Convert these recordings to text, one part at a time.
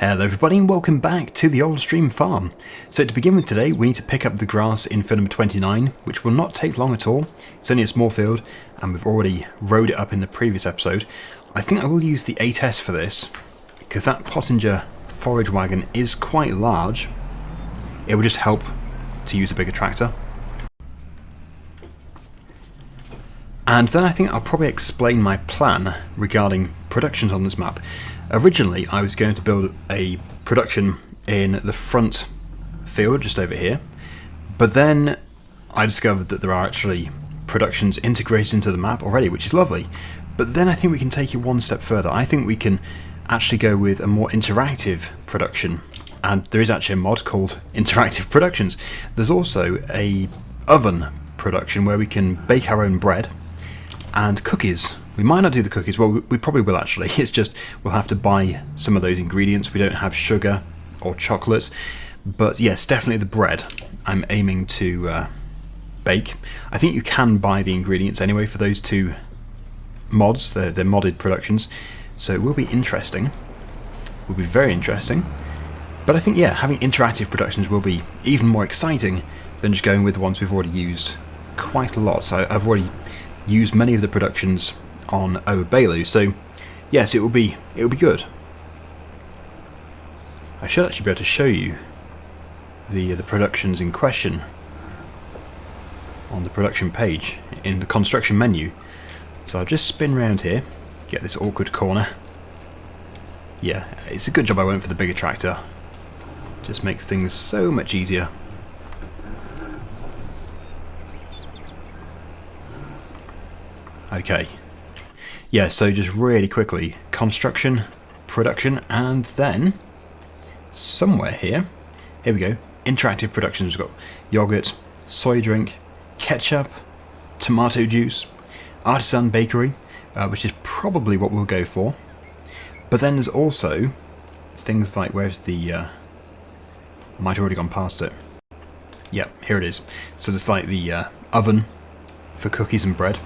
Hello everybody and welcome back to the Old Stream Farm. So to begin with today we need to pick up the grass in field number 29, which will not take long at all. It's only a small field and we've already rode it up in the previous episode. I think I will use the 8S for this because that Pottinger forage wagon is quite large. It will just help to use a bigger tractor. And then I think I'll probably explain my plan regarding productions on this map. Originally I was going to build a production in the front field just over here, but then I discovered that there are actually productions integrated into the map already, which is lovely. But then I think we can take it one step further. I think we can actually go with a more interactive production, and there is actually a mod called Interactive Productions. There's also a oven production where we can bake our own bread and cookies. We might not do the cookies, well we probably will actually, it's just we'll have to buy some of those ingredients. We don't have sugar or chocolate, but yes, definitely the bread I'm aiming to bake. I think you can buy the ingredients anyway for those two mods, they're modded productions, so it will be interesting, will be very interesting. But I think, yeah, having interactive productions will be even more exciting than just going with the ones we've already used quite a lot. So I've already used many of the productions on Obalu, so yes, it will be good. I should actually be able to show you the productions in question on the production page in the construction menu. So I'll just spin around here, get this awkward corner. Yeah, it's a good job I went for the bigger tractor. Just makes things so much easier. Okay. Yeah, so just really quickly, construction, production, and then somewhere here we go, interactive productions. We've got yogurt, soy drink, ketchup, tomato juice, artisan bakery, which is probably what we'll go for. But then there's also things like, where's the, I might have already gone past it. Yep, here it is. So there's like the oven for cookies and bread.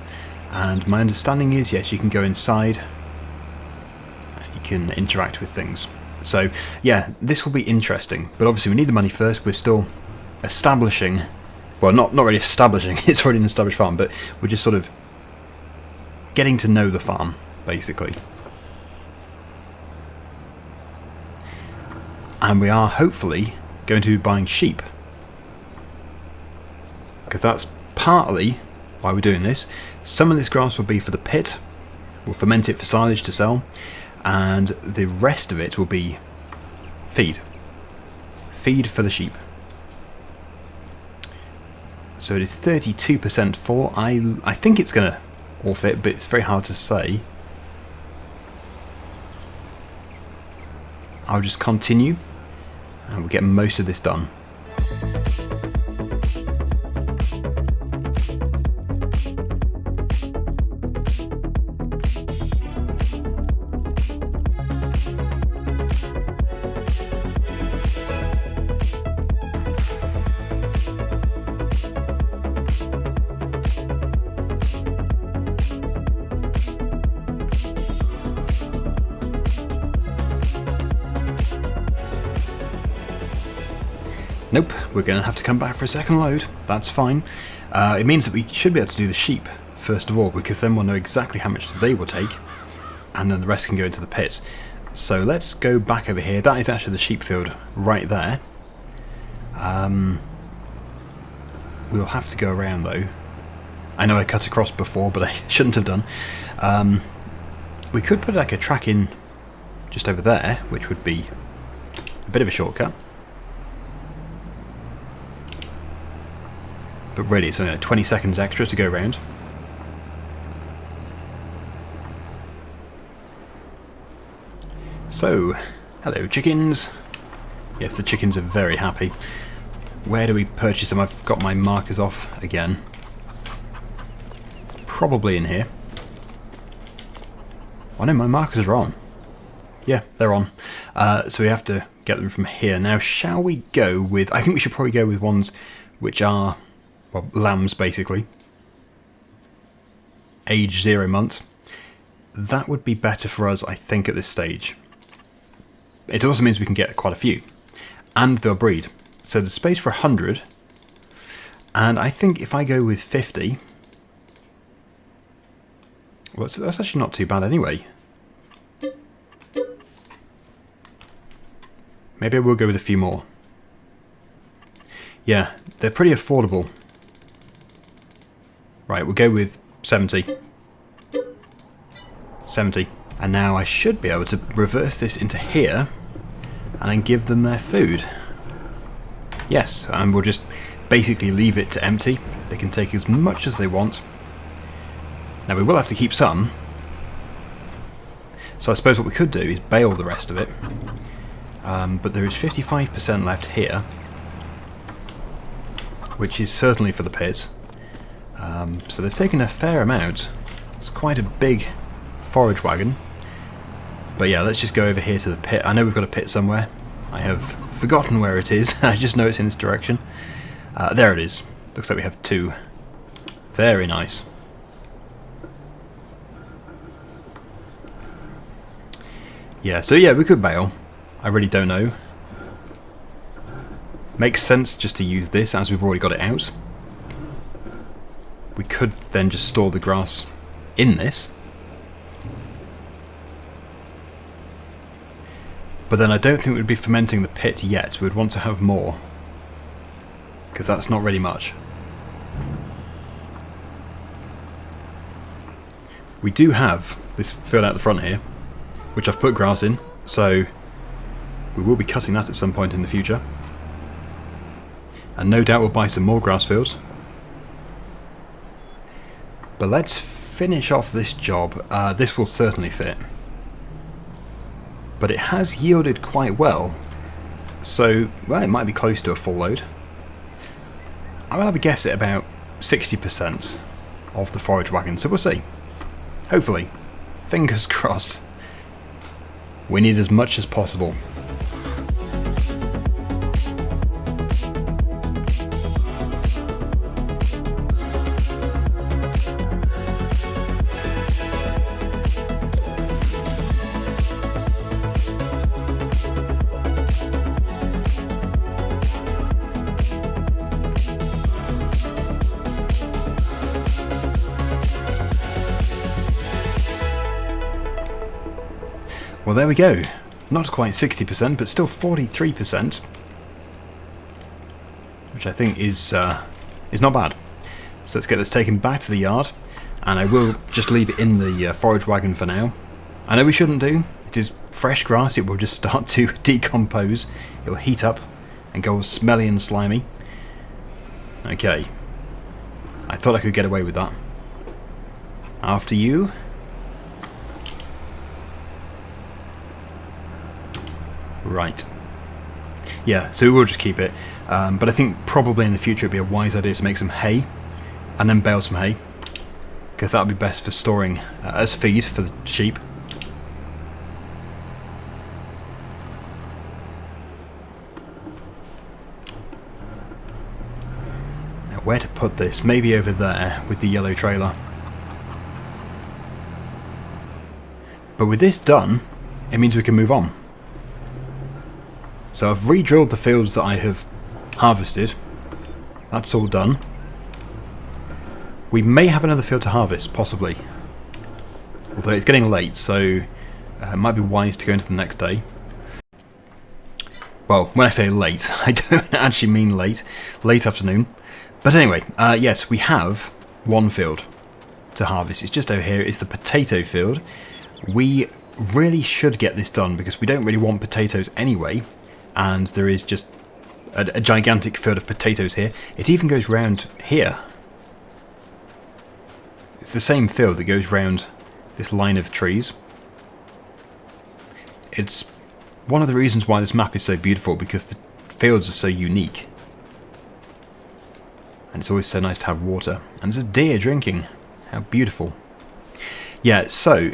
And my understanding is, yes, you can go inside and you can interact with things. So yeah, this will be interesting, but obviously we need the money first. We're still establishing, well, not really establishing, it's already an established farm, but we're just sort of getting to know the farm, basically. And we are hopefully going to be buying sheep, because that's partly why we're doing this. Some of this grass will be for the pit, we'll ferment it for silage to sell, and the rest of it will be feed for the sheep. So it is 32% full. I think it's going to all fit, but it's very hard to say. I'll just continue and we'll get most of this done. Nope, we're going to have to come back for a second load. That's fine. It means that we should be able to do the sheep first of all, because then we'll know exactly how much they will take, and then the rest can go into the pit. So let's go back over here. That is actually the sheep field right there. We'll have to go around though. I know I cut across before, but I shouldn't have done. We could put like a track in just over there, which would be a bit of a shortcut. But really, it's only like 20 seconds extra to go around. So, hello chickens. Yes, the chickens are very happy. Where do we purchase them? I've got my markers off again. Probably in here. Oh no, my markers are on. Yeah, they're on. So we have to get them from here. Now, shall we go with... I think we should probably go with ones which are... well, lambs basically. Age 0 months. That would be better for us, I think, at this stage. it also means we can get quite a few. And they'll breed. So there's space for 100. And I think if I go with 50... Well, that's actually not too bad anyway. Maybe I will go with a few more. Yeah, they're pretty affordable. Right, we'll go with 70. 70. And now I should be able to reverse this into here and then give them their food. Yes, and we'll just basically leave it to empty. They can take as much as they want. Now we will have to keep some. So I suppose what we could do is bale the rest of it. But there is 55% left here, which is certainly for the pit. So they've taken a fair amount. It's quite a big forage wagon. But yeah, let's just go over here to the pit. I know we've got a pit somewhere. I have forgotten where it is. I just know it's in this direction. There it is. Looks like we have 2. Very nice. Yeah, so yeah, we could bale. I really don't know. Makes sense just to use this as we've already got it out. We could then just store the grass in this. But then I don't think we'd be fermenting the pit yet. We'd want to have more. Because that's not really much. We do have this field out the front here, which I've put grass in, so we will be cutting that at some point in the future. And no doubt we'll buy some more grass fields. But let's finish off this job. This will certainly fit. But it has yielded quite well. So, well, it might be close to a full load. I will have a guess at about 60% of the forage wagon, so we'll see. Hopefully. Fingers crossed. We need as much as possible. Well, there we go. Not quite 60%, but still 43%, which I think is not bad. So let's get this taken back to the yard, and I will just leave it in the forage wagon for now. I know we shouldn't do. It is fresh grass. It will just start to decompose. It will heat up and go all smelly and slimy. Okay. I thought I could get away with that. After you. Right. Yeah, so we'll just keep it. But I think probably in the future it'd be a wise idea to make some hay and then bale some hay, because that would be best for storing as feed for the sheep. Now where to put this? Maybe over there with the yellow trailer. But with this done, it means we can move on. So I've re-drilled the fields that I have harvested. That's all done. We may have another field to harvest, possibly. Although it's getting late, so it might be wise to go into the next day. Well, when I say late, I don't actually mean late. Late afternoon. But anyway, yes, we have one field to harvest. It's just over here. It's the potato field. We really should get this done because we don't really want potatoes anyway. And there is just a gigantic field of potatoes here. It even goes round here. It's the same field that goes round this line of trees. It's one of the reasons why this map is so beautiful, because the fields are so unique. And it's always so nice to have water. And there's a deer drinking. How beautiful. Yeah, so,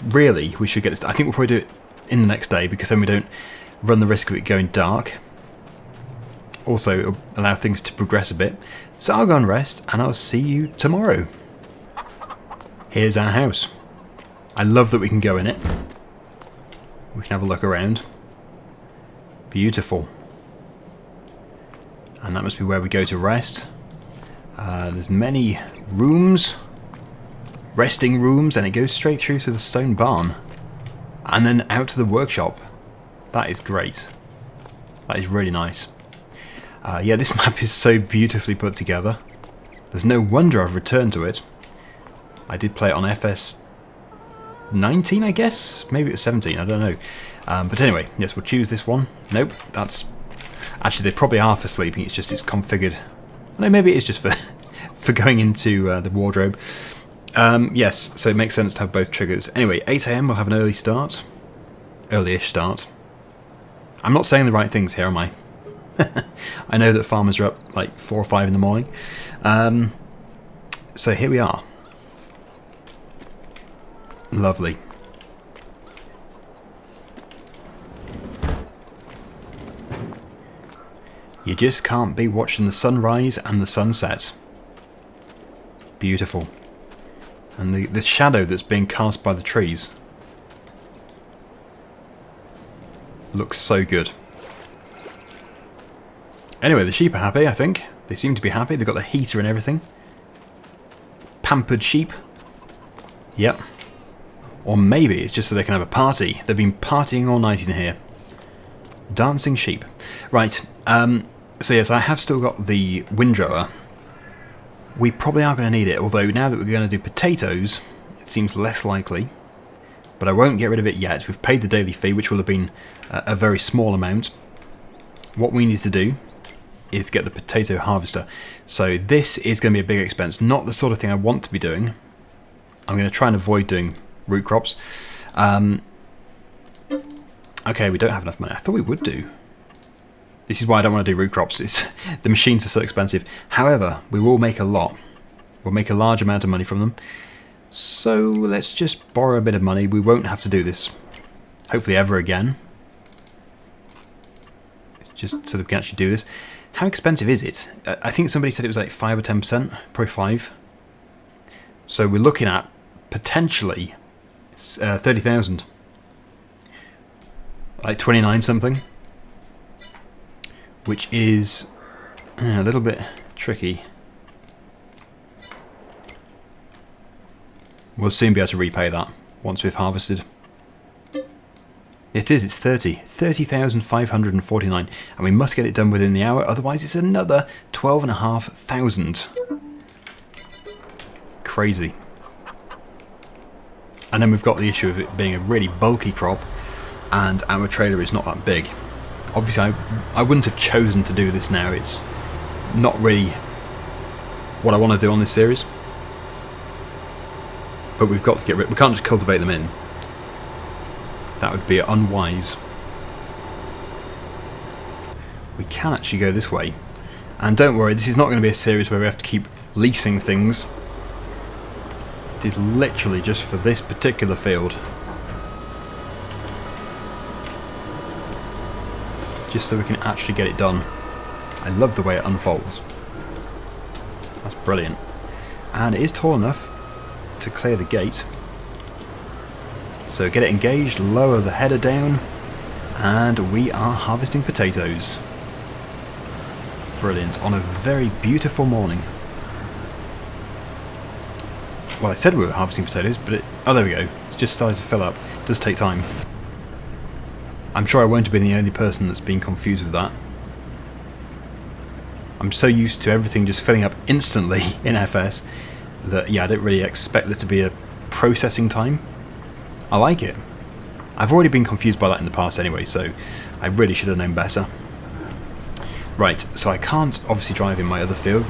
really, we should get this. I think we'll probably do it in the next day, because then we don't run the risk of it going dark. Also, it'll allow things to progress a bit. So I'll go and rest, and I'll see you tomorrow. Here's our house. I love that we can go in it. We can have a look around. Beautiful. And that must be where we go to rest. There's many rooms, resting rooms, and it goes straight through to the stone barn. And then out to the workshop. That is great. That is really nice. Yeah, this map is so beautifully put together. There's no wonder I've returned to it. I did play it on FS 19, I guess? Maybe it was 17, I don't know. But anyway, yes, we'll choose this one. Nope, that's... Actually, they probably are for sleeping, it's just it's configured. No, maybe it is just for, for going into the wardrobe. Yes, so it makes sense to have both triggers. Anyway, 8 AM we'll have an early start. Early-ish start. I'm not saying the right things here, am I? I know that farmers are up like 4 or 5 in the morning. So here we are. Lovely. You just can't be watching the sunrise and the sunset. Beautiful. And the shadow that's being cast by the trees looks so good. Anyway, the sheep are happy, I think. They seem to be happy. They've got the heater and everything. Pampered sheep. Yep. Or maybe it's just so they can have a party. They've been partying all night in here. Dancing sheep. Right. So yes, I have still got the windrower. We probably are going to need it, although now that we're going to do potatoes, it seems less likely. But I won't get rid of it yet. We've paid the daily fee, which will have been a very small amount. What we need to do is get the potato harvester. So this is going to be a big expense. Not the sort of thing I want to be doing. I'm going to try and avoid doing root crops. Okay, we don't have enough money. I thought we would do. This is why I don't want to do root crops. The machines are so expensive. However, we will make a lot. We'll make a large amount of money from them. So let's just borrow a bit of money. We won't have to do this, hopefully, ever again. It's just so that we can actually do this. How expensive is it? I think somebody said it was like 5 or 10%. Probably 5. So we're looking at potentially 30,000. Like 29 something. Which is a little bit tricky. We'll soon be able to repay that once we've harvested. It is, it's 30,549, and we must get it done within the hour, otherwise it's another 12,500. Crazy. And then we've got the issue of it being a really bulky crop, and our trailer is not that big. Obviously, I wouldn't have chosen to do this now. It's not really what I want to do on this series. But we've got to get rid. We can't just cultivate them in. That would be unwise. We can actually go this way. And don't worry, this is not going to be a series where we have to keep leasing things. It is literally just for this particular field. Just so we can actually get it done. I love the way it unfolds. That's brilliant. And it is tall enough to clear the gate. So get it engaged, lower the header down, and we are harvesting potatoes. Brilliant. On a very beautiful morning. Well, I said we were harvesting potatoes, but oh, there we go. It's just started to fill up. It does take time. I'm sure I won't have been the only person that's been confused with that. I'm so used to everything just filling up instantly in FS that, yeah, I don't really expect there to be a processing time. I like it. I've already been confused by that in the past anyway, so I really should have known better. Right, so I can't obviously drive in my other field.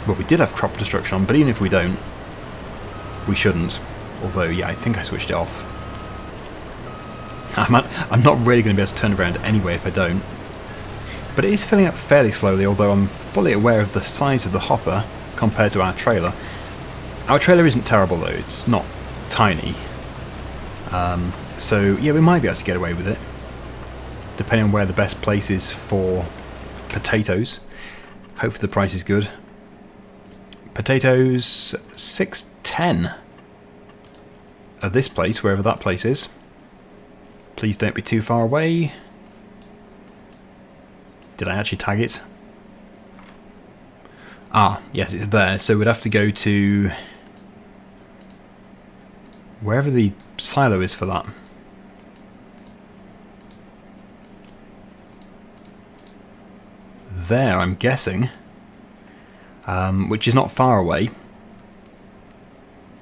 Well, we did have crop destruction on, but even if we don't, we shouldn't. Although, yeah, I think I switched it off. I'm not really going to be able to turn around anyway if I don't. But it is filling up fairly slowly, although I'm fully aware of the size of the hopper compared to our trailer. Our trailer isn't terrible though, it's not tiny. So yeah, we might be able to get away with it, depending on where the best place is for potatoes. Hopefully the price is good. Potatoes, 610 at this place, wherever that place is. Please don't be too far away. Did I actually tag it? Ah, yes, it's there. So we'd have to go to wherever the silo is for that. There, I'm guessing. Which is not far away.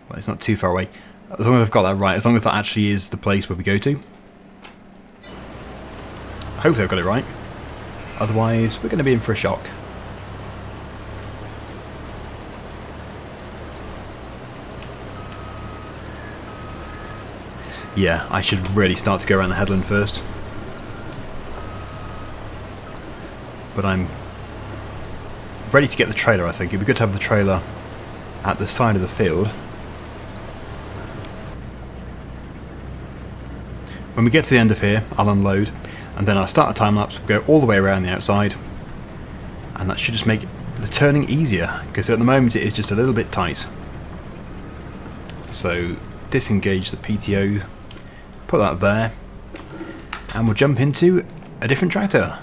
Well, it's not too far away. As long as I've got that right, as long as that actually is the place where we go to. Hopefully I've got it right. Otherwise, we're going to be in for a shock. Yeah, I should really start to go around the headland first. But I'm ready to get the trailer, I think. It'd be good to have the trailer at the side of the field. When we get to the end of here, I'll unload, and then I'll start a time-lapse, we'll go all the way around the outside, and that should just make the turning easier, because at the moment it is just a little bit tight. So, disengage the PTO, put that there, and we'll jump into a different tractor.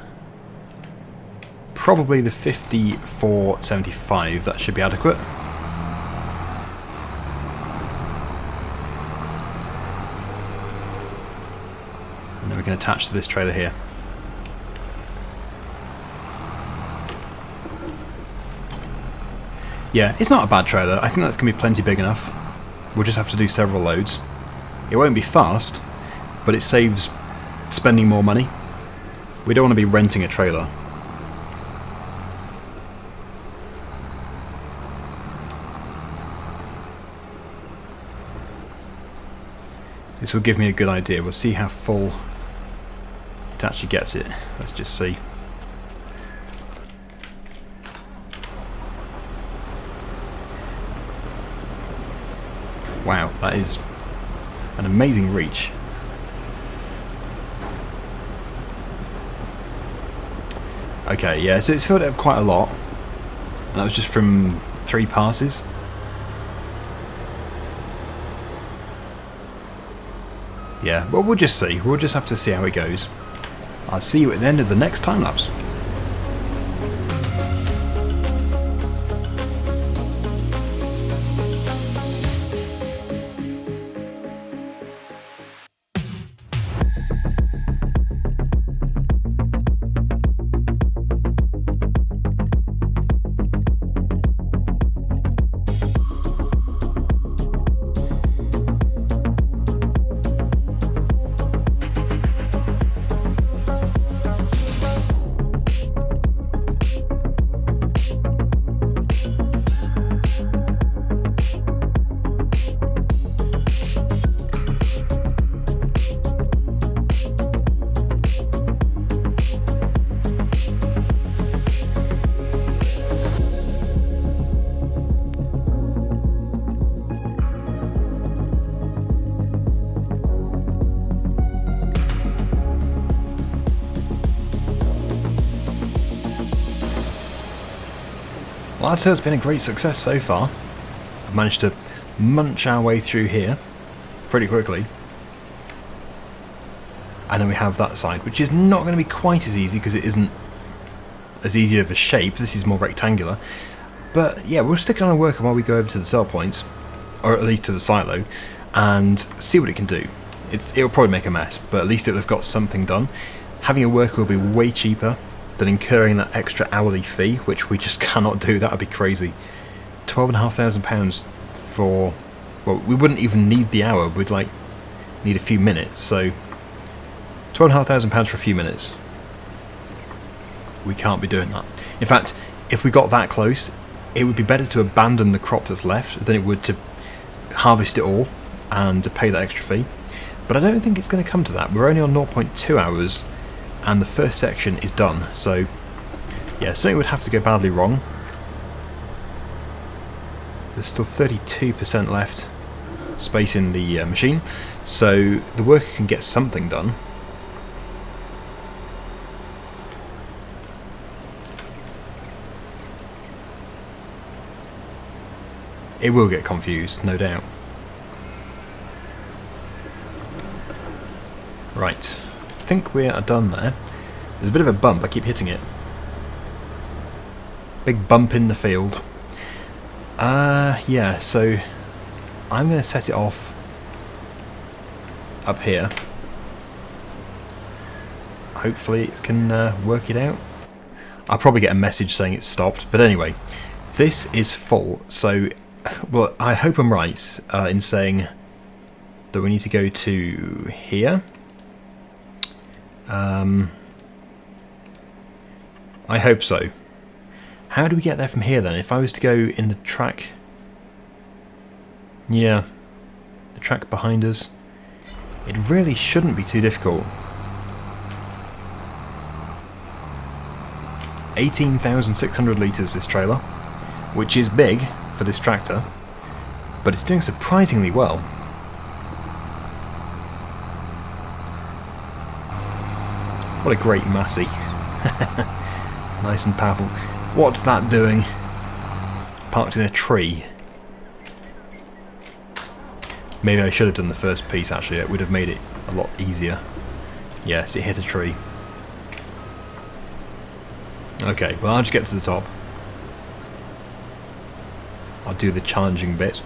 Probably the 5475, that should be adequate. And then we can attach to this trailer here. Yeah, it's not a bad trailer. I think that's going to be plenty big enough. We'll just have to do several loads. It won't be fast, but it saves spending more money. We don't want to be renting a trailer. This will give me a good idea. We'll see how full it actually gets it. Let's just see. Wow, that is an amazing reach. Okay, yeah, so it's filled it up quite a lot. And that was just from 3 passes. Yeah, well, we'll just see. We'll just have to see how it goes. I'll see you at the end of the next time-lapse. Well, I'd say it's been a great success so far. I've managed to munch our way through here pretty quickly. And then we have that side, which is not going to be quite as easy because it isn't as easy of a shape. This is more rectangular. But yeah, we'll stick it on a worker while we go over to the sell points, or at least to the silo, and see what it can do. It'll probably make a mess, but at least it'll have got something done. Having a worker will be way cheaper than incurring that extra hourly fee, which we just cannot do. That would be crazy. £12,500 for, well, we wouldn't even need the hour, we'd like need a few minutes, so £12,500 for a few minutes. We can't be doing that. In fact, if we got that close, it would be better to abandon the crop that's left than it would to harvest it all and to pay that extra fee. But I don't think it's going to come to that. We're only on 0.2 hours and the first section is done, so yeah, something would have to go badly wrong. There's still 32% left space in the machine, so the worker can get something done. It will get confused, no doubt. Right, I think we are done there. There's a bit of a bump, I keep hitting it. Big bump in the field. Yeah, so I'm going to set it off up here. Hopefully it can work it out. I'll probably get a message saying it's stopped, but anyway, this is full, so, well, I hope I'm right in saying that we need to go to here. I hope so. How do we get there from here then? If I was to go in the track... Yeah, the track behind us. It really shouldn't be too difficult. 18,600 litres this trailer, which is big for this tractor, but it's doing surprisingly well. What a great Massey. Nice and powerful. What's that doing? Parked in a tree. Maybe I should have done the first piece actually, it would have made it a lot easier. Yes, it hit a tree. Okay, well I'll just get to the top. I'll do the challenging bit.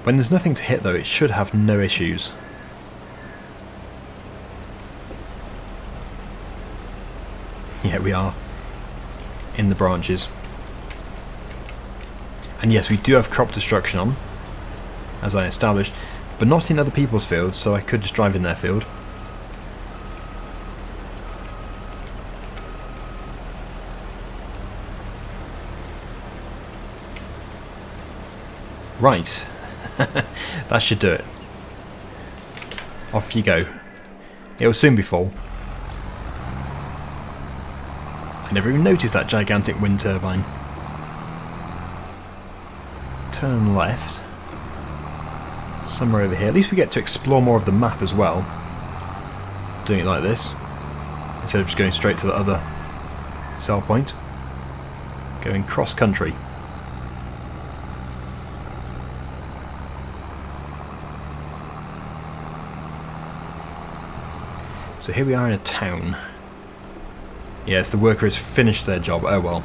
When there's nothing to hit though, it should have no issues. Yeah, we are in the branches. And yes, we do have crop destruction on, as I established, but not in other people's fields, so I could just drive in their field. Right, that should do it. Off you go. It will soon be full. I never even noticed that gigantic wind turbine. Turn left. Somewhere over here. At least we get to explore more of the map as well. Doing it like this. Instead of just going straight to the other sell point. Going cross country. So here we are in a town. Yes, the worker has finished their job. Oh well.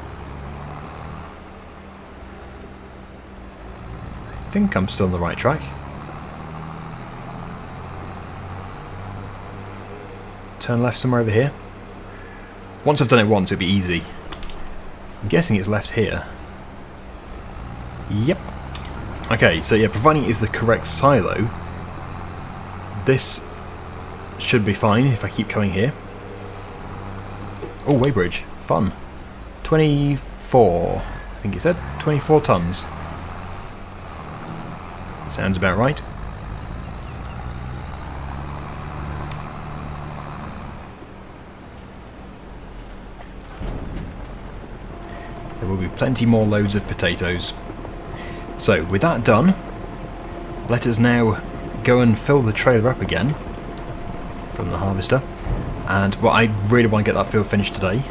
I think I'm still on the right track. Turn left somewhere over here. Once I've done it once, it'll be easy. I'm guessing it's left here. Yep. Okay, so yeah, providing it is the correct silo, this should be fine if I keep going here. Oh, weighbridge. Fun. 24, I think it said. 24 tons. Sounds about right. There will be plenty more loads of potatoes. So, with that done, let us now go and fill the trailer up again from the harvester. And, well, I really want to get that field finished today.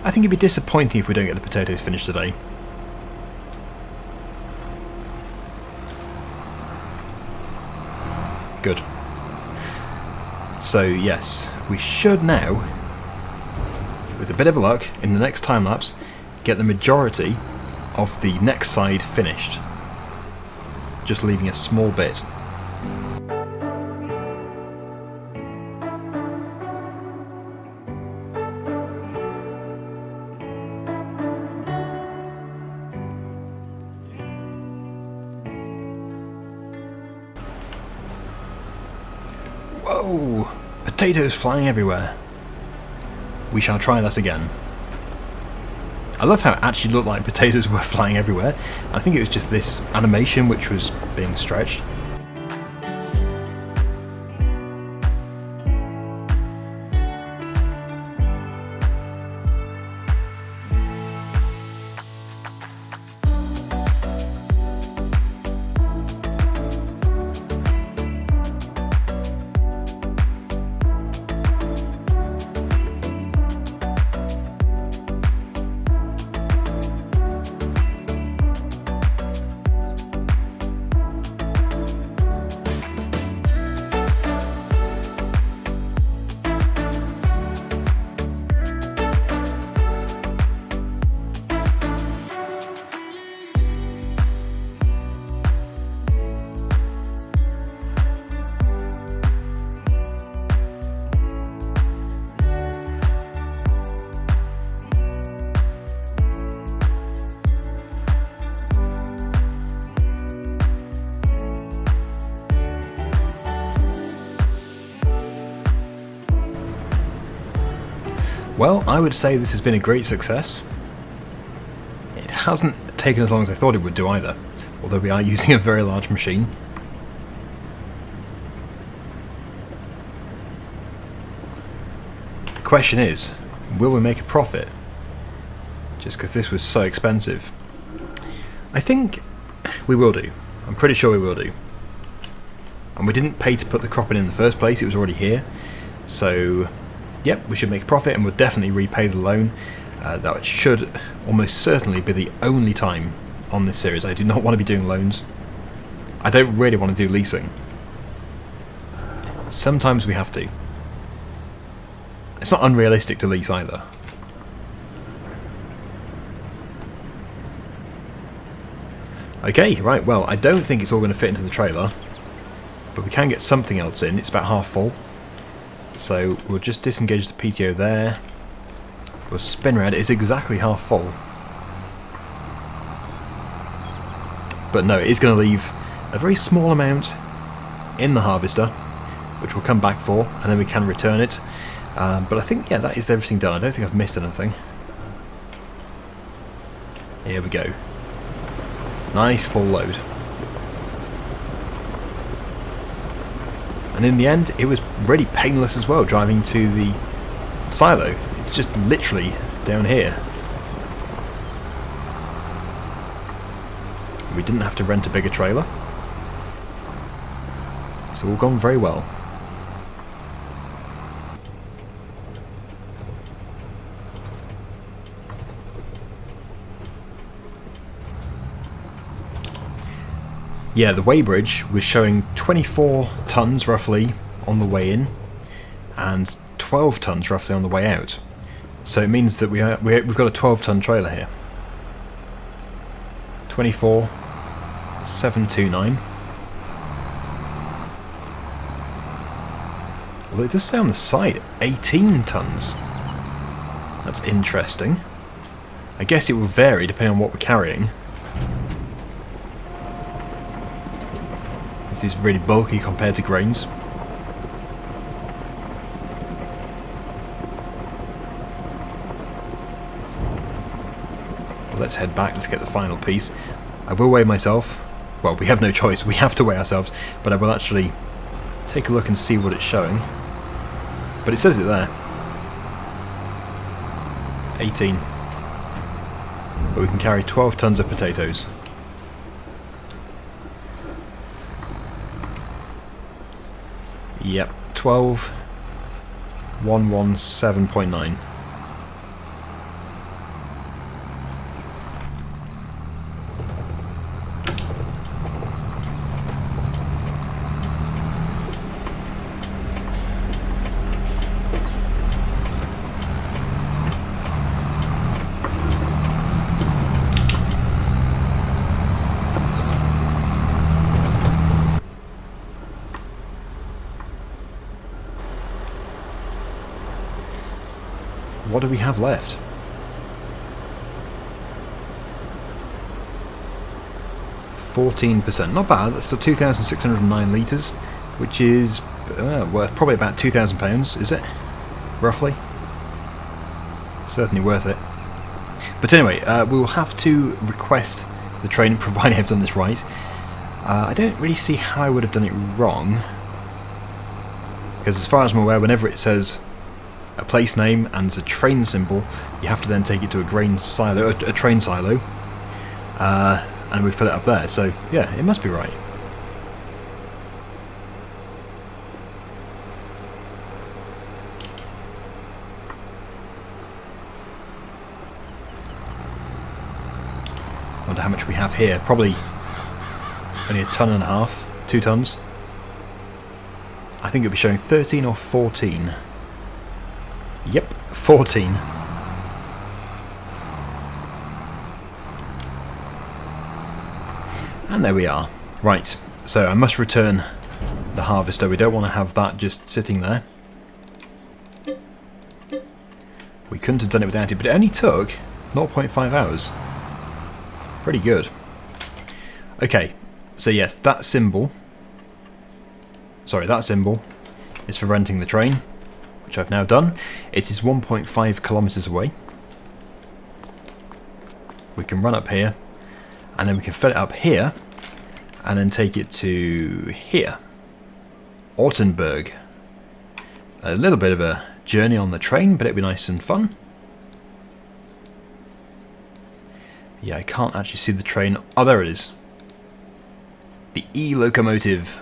I think it'd be disappointing if we don't get the potatoes finished today. Good. So, yes, we should now, with a bit of luck, in the next time lapse, get the majority of the next side finished. Just leaving a small bit. Whoa! Potatoes flying everywhere. We shall try that again. I love how it actually looked like potatoes were flying everywhere. I think it was just this animation which was being stretched. Well, I would say this has been a great success. It hasn't taken as long as I thought it would do either, although we are using a very large machine. The question is, will we make a profit? Just because this was so expensive. I think we will do. I'm pretty sure we will do. And we didn't pay to put the crop in the first place, it was already here. So, yep, we should make a profit and we'll definitely repay the loan. That should almost certainly be the only time on this series I do not want to be doing loans. I don't really want to do leasing. Sometimes we have to. It's not unrealistic to lease either. Okay, right, well, I don't think it's all going to fit into the trailer, but we can get something else in. It's about half full. So we'll just disengage the PTO there. We'll spin around. It's exactly half full. But no, it is going to leave a very small amount in the harvester, which we'll come back for, and then we can return it. But I think, yeah, that is everything done. I don't think I've missed anything. Here we go. Nice full load. And in the end, it was really painless as well, driving to the silo. It's just literally down here. We didn't have to rent a bigger trailer. It's all gone very well. Yeah, the weighbridge was showing 24 tonnes roughly on the way in and 12 tonnes roughly on the way out. So it means that we've got a 12-tonne trailer here. 24, 729. Well, it does say on the side 18 tonnes. That's interesting. I guess it will vary depending on what we're carrying. This is really bulky compared to grains. Well, let's head back, let's get the final piece. I will weigh myself. Well, we have no choice, we have to weigh ourselves, but I will actually take a look and see what it's showing. But it says it there. 18. But we can carry 12 tonnes of potatoes. Yep, 12, 117.9. What do we have left? 14%. Not bad. That's still 2,609 litres, which is worth probably about £2,000, is it? Roughly. Certainly worth it. But anyway, we will have to request the train, providing I've done this right. I don't really see how I would have done it wrong, because as far as I'm aware, whenever it says a place name and a train symbol, you have to then take it to a train silo, and we fill it up there. So yeah, it must be right. Wonder how much we have here. Probably only a tonne and a half, 2 tonnes. I think it'll be showing 13 or 14. Yep, 14. And there we are. Right, so I must return the harvester. We don't want to have that just sitting there. We couldn't have done it without it, but it only took 0.5 hours. Pretty good. Okay, so yes, that symbol is for renting the train, which which I've now done. It is 1.5 kilometers away. We can run up here, and then we can fill it up here, and then take it to here. Ortenburg. A little bit of a journey on the train, but it'd be nice and fun. Yeah, I can't actually see the train. Oh, there it is. The E-locomotive.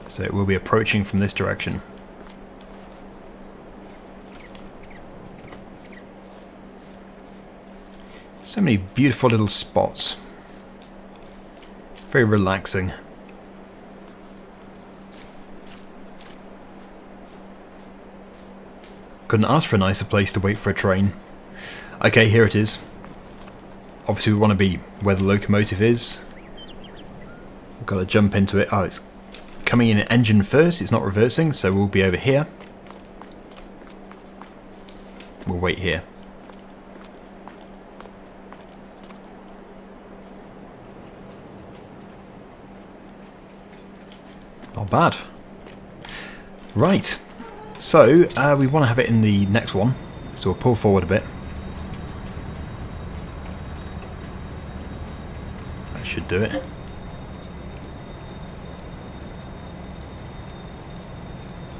So it will be approaching from this direction. So many beautiful little spots. Very relaxing. Couldn't ask for a nicer place to wait for a train. Okay, here it is. Obviously we want to be where the locomotive is. We've got to jump into it. Oh, it's coming in engine first, it's not reversing, so we'll be over here. We'll wait here. Not bad. Right, so we want to have it in the next one, so we'll pull forward a bit. That should do it.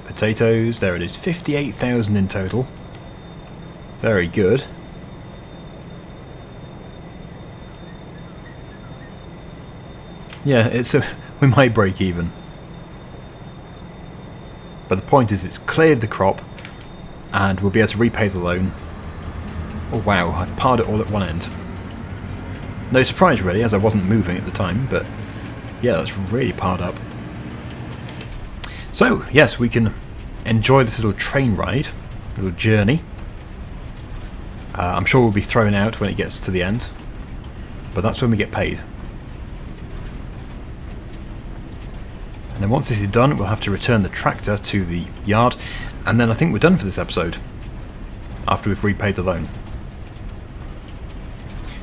Potatoes, there it is, 58,000 in total. Very good. Yeah, we might break even. But the point is it's cleared the crop and we'll be able to repay the loan. Oh wow, I've parred it all at one end. No surprise really, as I wasn't moving at the time, but yeah, that's really parred up. So, yes, we can enjoy this little train ride, little journey. I'm sure we'll be thrown out when it gets to the end, but that's when we get paid. And then once this is done, we'll have to return the tractor to the yard, and then I think we're done for this episode, after we've repaid the loan.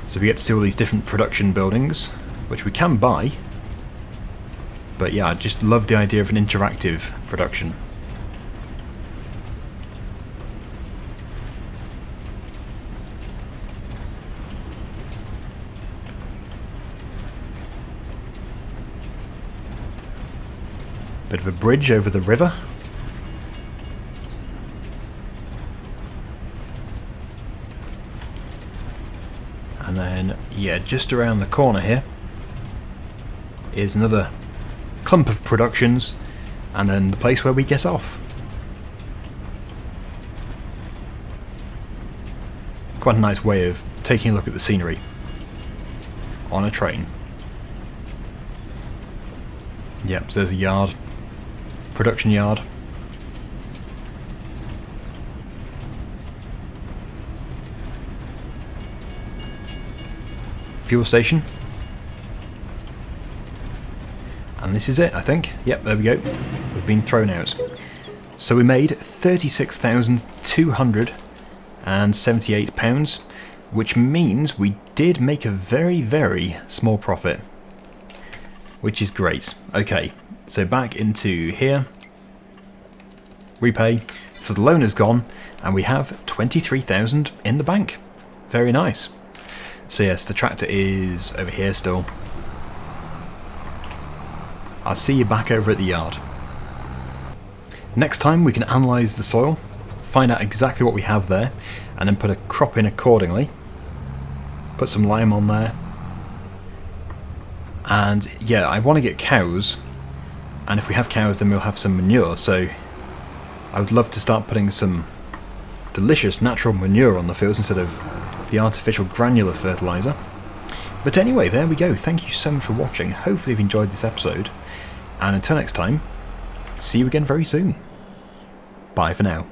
So we get to see all these different production buildings, which we can buy. But yeah, I just love the idea of an interactive production. Bit of a bridge over the river. And then, yeah, just around the corner here is another clump of productions, and then the place where we get off. Quite a nice way of taking a look at the scenery on a train. Yep, so there's a yard, production yard. Fuel station. And this is it, I think. Yep, there we go. We've been thrown out. So we made £36,278, which means we did make a very, very small profit. Which is great. Okay, so back into here. Repay. So the loan is gone, and we have 23,000 in the bank. Very nice. So yes, the tractor is over here still. I'll see you back over at the yard. Next time we can analyse the soil, find out exactly what we have there, and then put a crop in accordingly. Put some lime on there. And yeah, I want to get cows, and if we have cows then we'll have some manure, so I would love to start putting some delicious natural manure on the fields instead of the artificial granular fertiliser. But anyway, there we go. Thank you so much for watching. Hopefully you've enjoyed this episode. And until next time, see you again very soon. Bye for now.